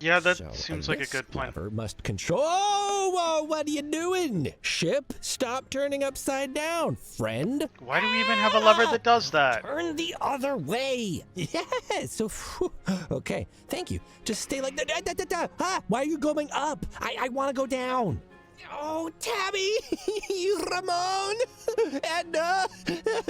Yeah, that So seems like a this good plan. lever must control. Oh, what are you doing? Ship, stop turning upside down, friend. Why do we even have a lever that does that? Turn the other way. Yes. So, okay. Thank you. Just stay like that. Why are you going up? I want to go down. Oh, Tabby, Ramon, Edna,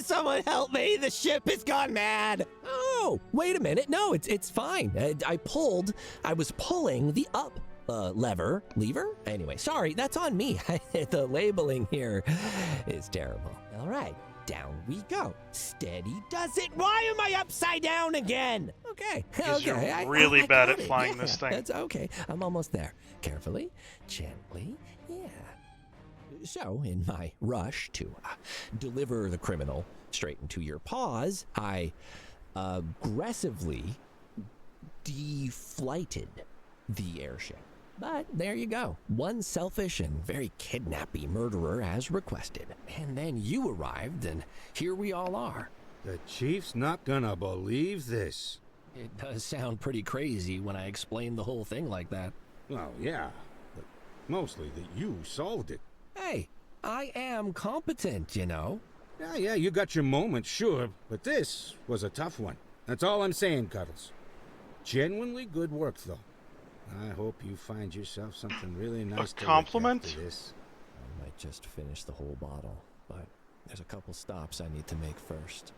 someone help me. The ship has gone mad. Oh, wait a minute. No, it's fine. I was pulling the up lever. Anyway, sorry, that's on me. The labeling here is terrible. All right, down we go. Steady does it. Why am I upside down again? Okay. Because okay. you're really bad at got it. flying this thing. That's okay. I'm almost there. Carefully, gently. Yeah. So, in my rush to deliver the criminal straight into your paws, I aggressively deflighted the airship. But there you go. One selfish and very kidnappy murderer as requested. And then you arrived, and here we all are. The chief's not gonna believe this. It does sound pretty crazy when I explain the whole thing like that. Well, yeah, but mostly that you solved it. Hey, I am competent, you know. Yeah, you got your moments, sure, but this was a tough one. That's all I'm saying, Cuddles. Genuinely good work, though. I hope you find yourself something really nice to compliment? look at for this. I might just finish the whole bottle, but there's a couple stops I need to make first.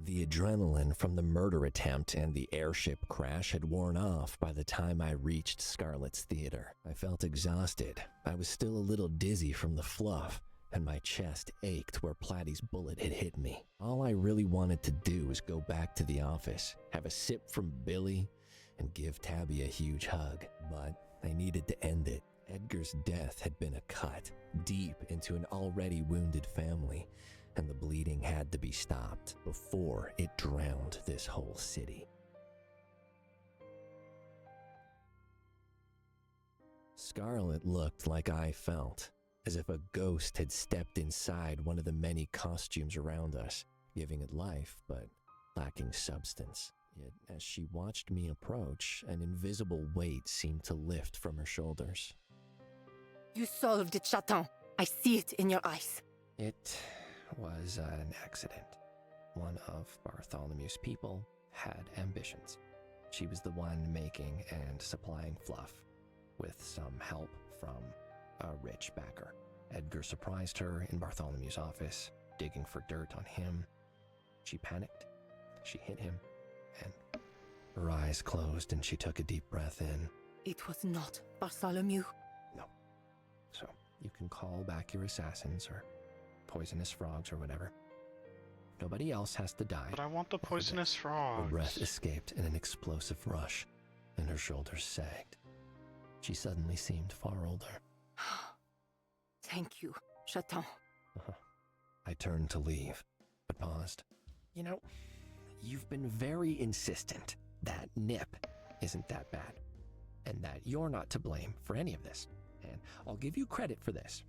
The adrenaline from the murder attempt and the airship crash had worn off by the time I reached Scarlett's theater. I felt exhausted. I was still a little dizzy from the fluff, and my chest ached where Platty's bullet had hit me. All I really wanted to do was go back to the office, have a sip from Billy, and give Tabby a huge hug. But I needed to end it. Edgar's death had been a cut deep into an already wounded family, and the bleeding had to be stopped before it drowned this whole city. Scarlett looked like I felt, as if a ghost had stepped inside one of the many costumes around us, giving it life but lacking substance. Yet as she watched me approach, an invisible weight seemed to lift from her shoulders. You solved it, Chaton. I see it in your eyes. It was an accident. One of Bartholomew's people had ambitions. She was the one making and supplying fluff, with some help from a rich backer. Edgar surprised her in Bartholomew's office, digging for dirt on him. She panicked. She hit him, and her eyes closed and she took a deep breath in. It was not Bartholomew. No. So you can call back your assassins or poisonous frogs or whatever. Nobody else has to die. But I want the poisonous Her frogs. breath escaped in an explosive rush, and her shoulders sagged. She suddenly seemed far older. Thank you, Chaton. I turned to leave, but paused. You know, you've been very insistent that Nip isn't that bad, and that you're not to blame for any of this. And I'll give you credit for this.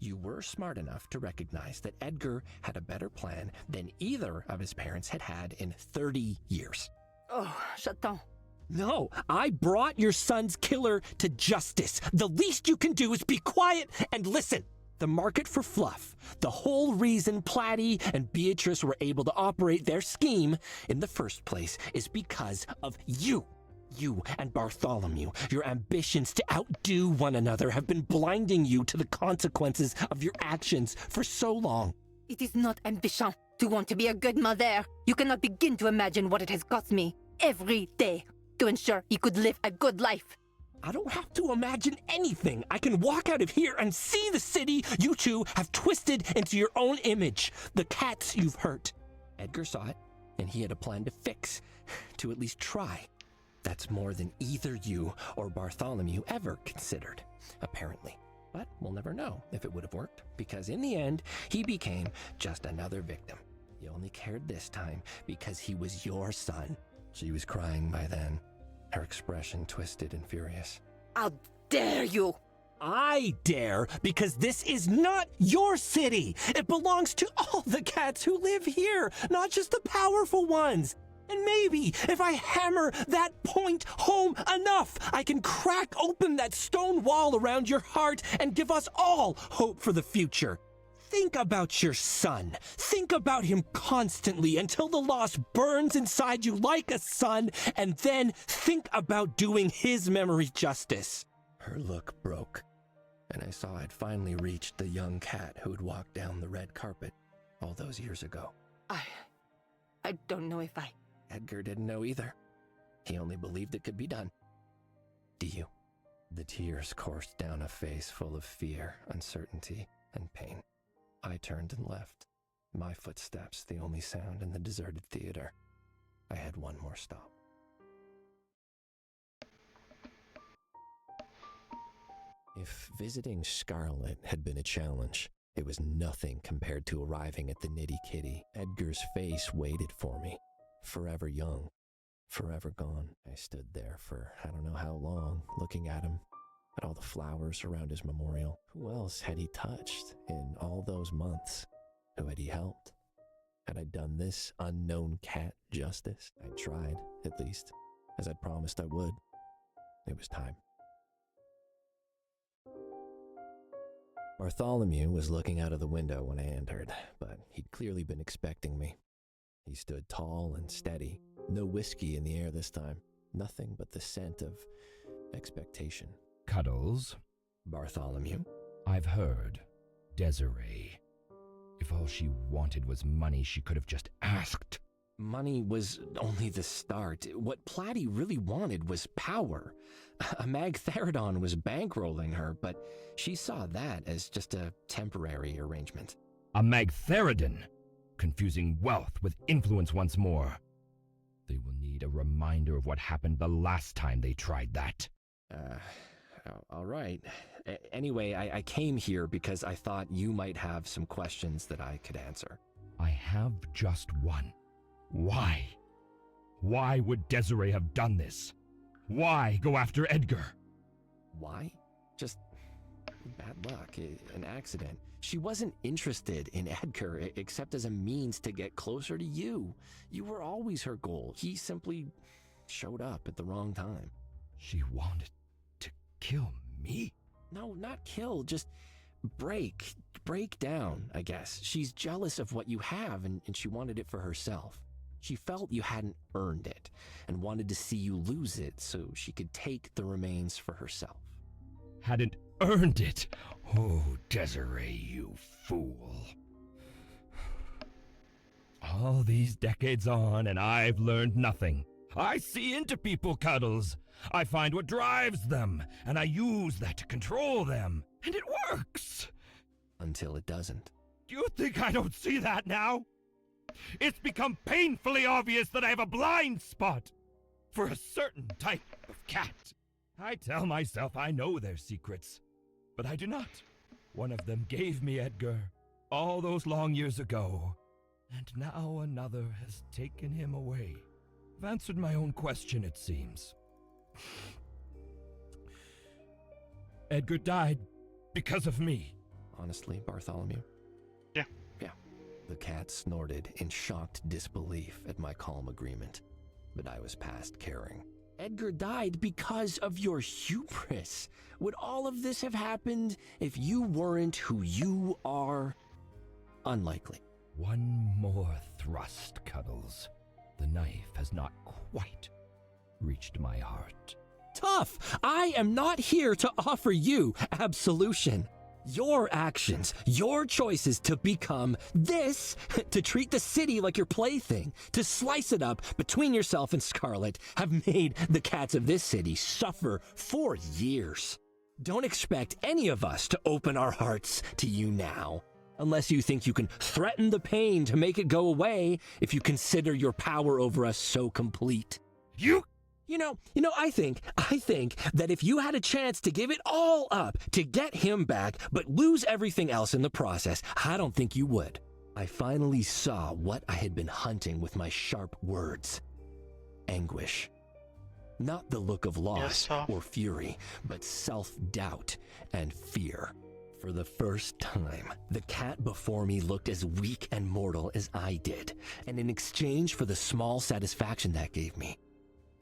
You were smart enough to recognize that Edgar had a better plan than either of his parents had had in 30 years. Oh, Chaton. No, I brought your son's killer to justice. The least you can do is be quiet and listen. The market for fluff, the whole reason Platty and Beatrice were able to operate their scheme in the first place is because of you. You and Bartholomew, your ambitions to outdo one another have been blinding you to the consequences of your actions for so long. It is not ambition to want to be a good mother. You cannot begin to imagine what it has cost me every day to ensure he could live a good life. I don't have to imagine anything. I can walk out of here and see the city you two have twisted into your own image. The cats you've hurt. Edgar saw it, and he had a plan to fix, to at least try. That's more than either you or Bartholomew ever considered, apparently. But we'll never know if it would have worked, because in the end, he became just another victim. He only cared this time because he was your son. She was crying by then, her expression twisted and furious. How dare you! I dare, because this is not your city. It belongs to all the cats who live here, not just the powerful ones. And maybe if I hammer that point home enough, I can crack open that stone wall around your heart and give us all hope for the future. Think about your son. Think about him constantly until the loss burns inside you like a sun, and then think about doing his memory justice. Her look broke, and I saw I'd finally reached the young cat who'd walked down the red carpet all those years ago. I don't know if I... Edgar didn't know either. He only believed it could be done. Do you? The tears coursed down a face full of fear, uncertainty, and pain. I turned and left, my footsteps the only sound in the deserted theater. I had one more stop. If visiting Scarlet had been a challenge, it was nothing compared to arriving at the Nitty Kitty. Edgar's face waited for me, forever young, forever gone. I stood there for I don't know how long, looking at him, at all the flowers around his memorial. Who else had he touched in all those months? Who had he helped? Had I done this unknown cat justice? I tried, at least, as I'd promised I would. It was time. Bartholomew was looking out of the window when I entered, but he'd clearly been expecting me. He stood tall and steady, no whiskey in the air this time, nothing but the scent of expectation. Cuddles, Bartholomew? I've heard. Desiree. If all she wanted was money, she could have just asked. Money was only the start. What Platy really wanted was power. A Magtheridon was bankrolling her, but she saw that as just a temporary arrangement. A Magtheridon, confusing wealth with influence once more. They will need a reminder of what happened the last time they tried that. All right. Anyway, I came here because I thought you might have some questions that I could answer. I have just one. Why? Why would Desiree have done this? Why go after Edgar? Why? Just bad luck, an accident. She wasn't interested in Edgar except as a means to get closer to you. You were always her goal. He simply showed up at the wrong time. She wanted to kill me? No, not kill, just break down, I guess. She's jealous of what you have, and she wanted it for herself. She felt you hadn't earned it, and wanted to see you lose it so she could take the remains for herself. Hadn't earned it? Oh, Desiree, you fool. All these decades on, and I've learned nothing. I see into people, Cuddles. I find what drives them, and I use that to control them. And it works! Until it doesn't. Do you think I don't see that now? It's become painfully obvious that I have a blind spot for a certain type of cat. I tell myself I know their secrets, but I do not. One of them gave me Edgar all those long years ago, and now another has taken him away. I've answered my own question, it seems. Edgar died because of me. Honestly, Bartholomew? Yeah. Yeah. The cat snorted in shocked disbelief at my calm agreement, but I was past caring. Edgar died because of your hubris. Would all of this have happened if you weren't who you are? Unlikely. One more thrust, Cuddles. The knife has not quite reached my heart. Tough! I am not here to offer you absolution. Your actions, your choices to become this, to treat the city like your plaything, to slice it up between yourself and Scarlet, have made the cats of this city suffer for years. Don't expect any of us to open our hearts to you now, unless you think you can threaten the pain to make it go away if you consider your power over us so complete. You know, I think that if you had a chance to give it all up to get him back, but lose everything else in the process, I don't think you would. I finally saw what I had been hunting with my sharp words. Anguish. Not the look of loss Yes, Toph? or fury, but self-doubt and fear. For the first time, the cat before me looked as weak and mortal as I did, and in exchange for the small satisfaction that gave me,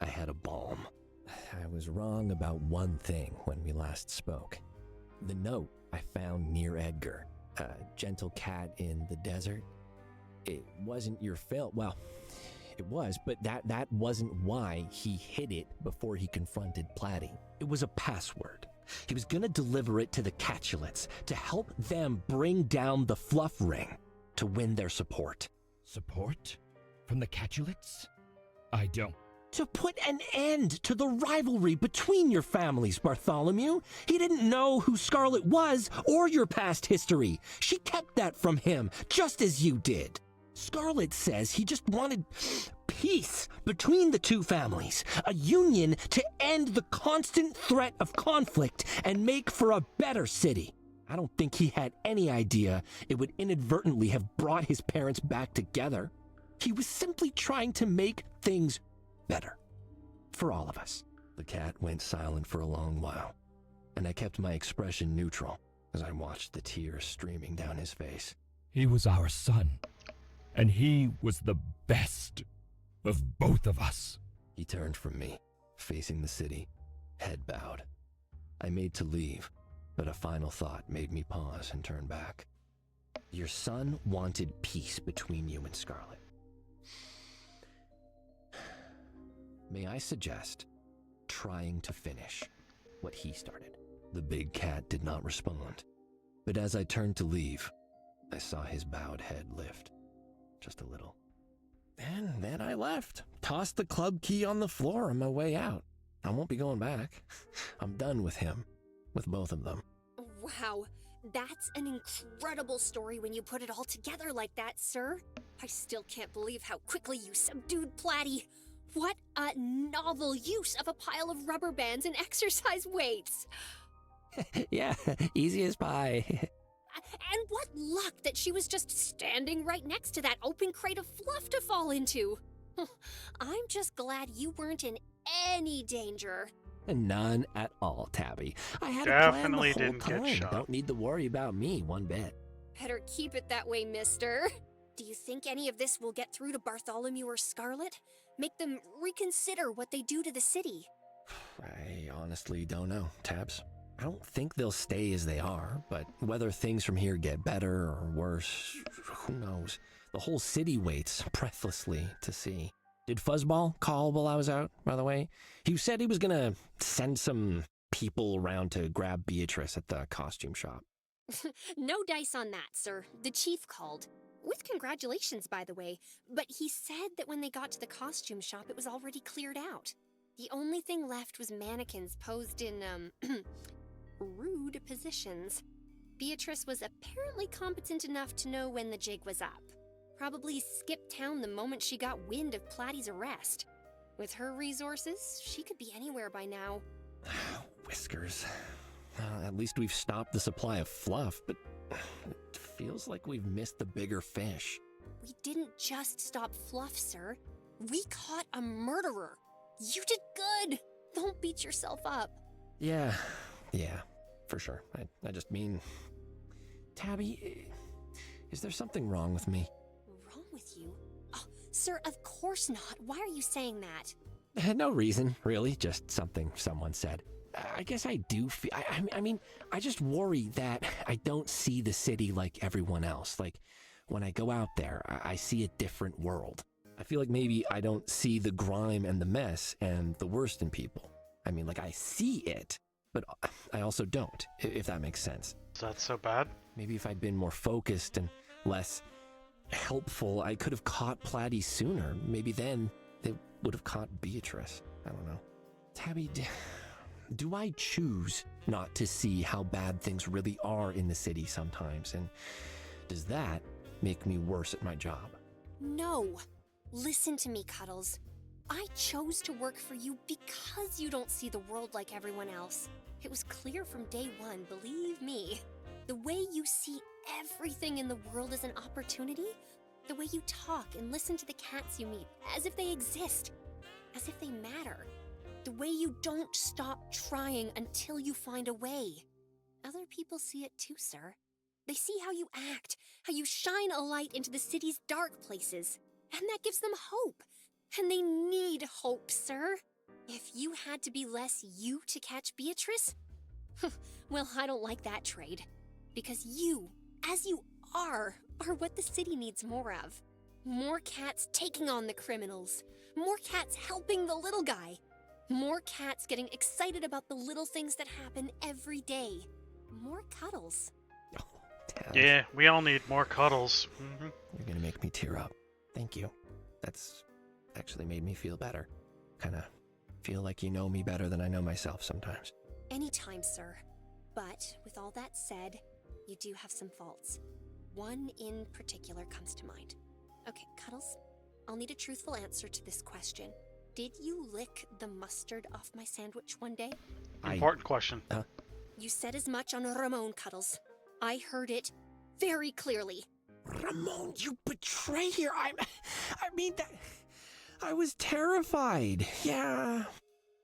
I had a balm. I was wrong about one thing when we last spoke. The note I found near Edgar, a gentle cat in the desert. It wasn't your fault. Well, it was, but that wasn't why he hid it before he confronted Platy. It was a password. He was gonna deliver it to the Catulets to help them bring down the Fluff Ring to win their support. Support? From the Catulets? I don't. To put an end to the rivalry between your families, Bartholomew. He didn't know who Scarlet was or your past history. She kept that from him, just as you did. Scarlet says he just wanted peace between the two families, a union to end the constant threat of conflict and make for a better city. I don't think he had any idea it would inadvertently have brought his parents back together. He was simply trying to make things better for all of us. The cat went silent for a long while, and I kept my expression neutral as I watched the tears streaming down his face. He was our son, and he was the best of both of us. He turned from me, facing the city, head bowed. I made to leave, but a final thought made me pause and turn back. Your son wanted peace between you and Scarlet. May I suggest trying to finish what he started? The big cat did not respond, but as I turned to leave, I saw his bowed head lift, just a little. And then I left, tossed the club key on the floor on my way out. I won't be going back. I'm done with him, with both of them. Wow, that's an incredible story when you put it all together like that, sir. I still can't believe how quickly you subdued Platy. What a novel use of a pile of rubber bands and exercise weights. Yeah, easy as pie. And what luck that she was just standing right next to that open crate of fluff to fall into. I'm just glad you weren't in any danger. None at all, Tabby. I had Definitely a plan the whole didn't get time. shot. Don't need to worry about me one bit. Better keep it that way, mister. Do you think any of this will get through to Bartholomew or Scarlet? Make them reconsider what they do to the city? I honestly don't know, Tabs. I don't think they'll stay as they are, but whether things from here get better or worse, who knows? The whole city waits breathlessly to see. Did Fuzzball call while I was out, by the way? He said he was gonna send some people around to grab Beatrice at the costume shop. No dice on that, sir. The chief called. With congratulations, by the way. But he said that when they got to the costume shop, it was already cleared out. The only thing left was mannequins posed in, rude positions. Beatrice was apparently competent enough to know when the jig was up. Probably skipped town the moment she got wind of Platy's arrest. With her resources, she could be anywhere by now. Whiskers. At least we've stopped the supply of fluff, but it feels like we've missed the bigger fish. We didn't just stop Fluff, sir. We caught a murderer. You did good. Don't beat yourself up. Yeah, for sure. I just mean, Tabby, is there something wrong with me? Wrong with you? Oh, sir, of course not. Why are you saying that? No reason, really. Just something someone said. I guess I do feel, I mean, I just worry that I don't see the city like everyone else. Like, when I go out there, I see a different world. I feel like maybe I don't see the grime and the mess and the worst in people. I mean, like, I see it, but I also don't, if that makes sense. Is that so bad? Maybe if I'd been more focused and less helpful, I could have caught Platy sooner. Maybe then they would have caught Beatrice. I don't know. Tabby, do I choose not to see how bad things really are in the city sometimes? And does that make me worse at my job? No. Listen to me, Cuddles. I chose to work for you because you don't see the world like everyone else. It was clear from day one, believe me. The way you see everything in the world as an opportunity, the way you talk and listen to the cats you meet as if they exist, as if they matter. The way you don't stop trying until you find a way. Other people see it too, sir. They see how you act, how you shine a light into the city's dark places. And that gives them hope. And they need hope, sir. If you had to be less you to catch Beatrice, well, I don't like that trade. Because you, as you are what the city needs more of. More cats taking on the criminals. More cats helping the little guy. More cats getting excited about the little things that happen every day. More cuddles. Tabs, Yeah, we all need more cuddles. Hmm. You're gonna make me tear up. Thank you. That's actually made me feel better. Kinda feel like you know me better than I know myself sometimes. Anytime, sir. But with all that said, you do have some faults. One in particular comes to mind. Okay, Cuddles, I'll need a truthful answer to this question. Did you lick the mustard off my sandwich one day? Important question. You said as much on Ramon, Cuddles. I heard it very clearly. Ramon, you betrayer! I mean, I was terrified. Yeah,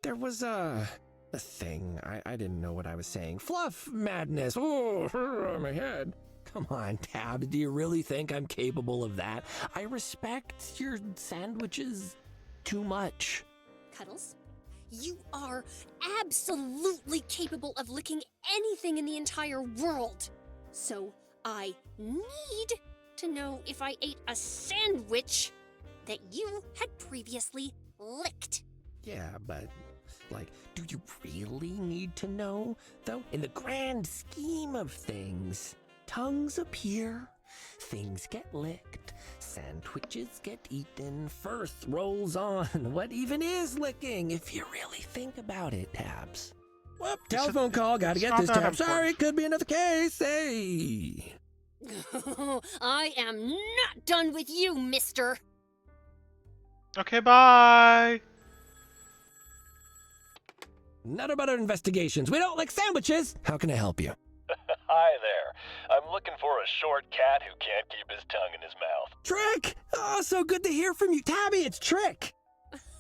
there was a thing. I didn't know what I was saying. Fluff madness. Oh, my head. Come on, Tabs. Do you really think I'm capable of that? I respect your sandwiches too much. Cuddles, you are absolutely capable of licking anything in the entire world. So I need to know if I ate a sandwich that you had previously licked. Yeah, but, like, do you really need to know, though? In the grand scheme of things, tongues appear, things get licked, sandwiches get eaten, Firth rolls on. What even is licking, if you really think about it, Tabs? Whoop, telephone call, gotta get not this, that Tabs. Sorry, important. could be another case, hey! I am not done with you, mister. Okay, bye. Nutter Butter Investigations. We don't lick sandwiches. How can I help you? Hi there. I'm looking for a short cat who can't keep his tongue in his mouth. Trick! Oh, so good to hear from you. Tabby, it's Trick.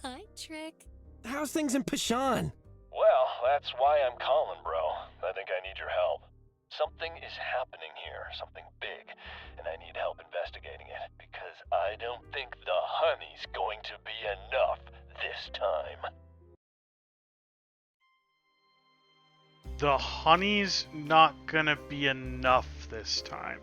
Hi, Trick. How's things in Pashan? Well, that's why I'm calling, bro. I think I need your help. Something is happening here, something big, and I need help investigating it, because I don't think the honey's going to be enough this time. The honey's not gonna be enough this time.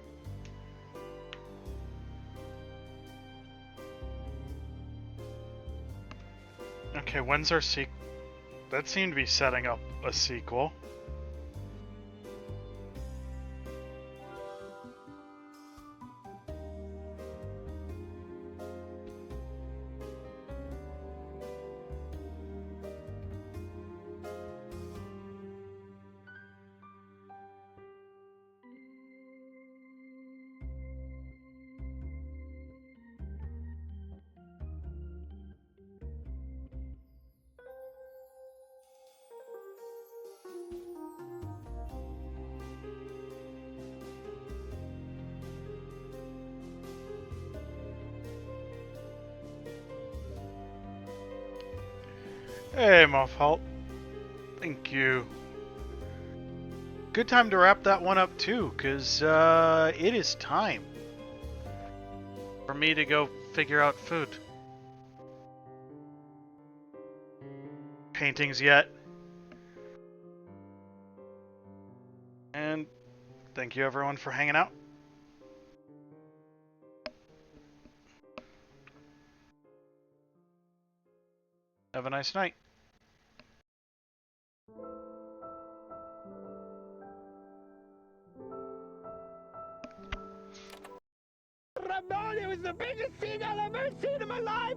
Okay, when's our sequel? That seemed to be setting up a sequel. Hey, Muffalt. Thank you. Good time to wrap that one up too, cause it is time for me to go figure out food. Paintings yet. And thank you everyone for hanging out. Have a nice night. Ramon, it was the biggest scene I've ever seen in my life!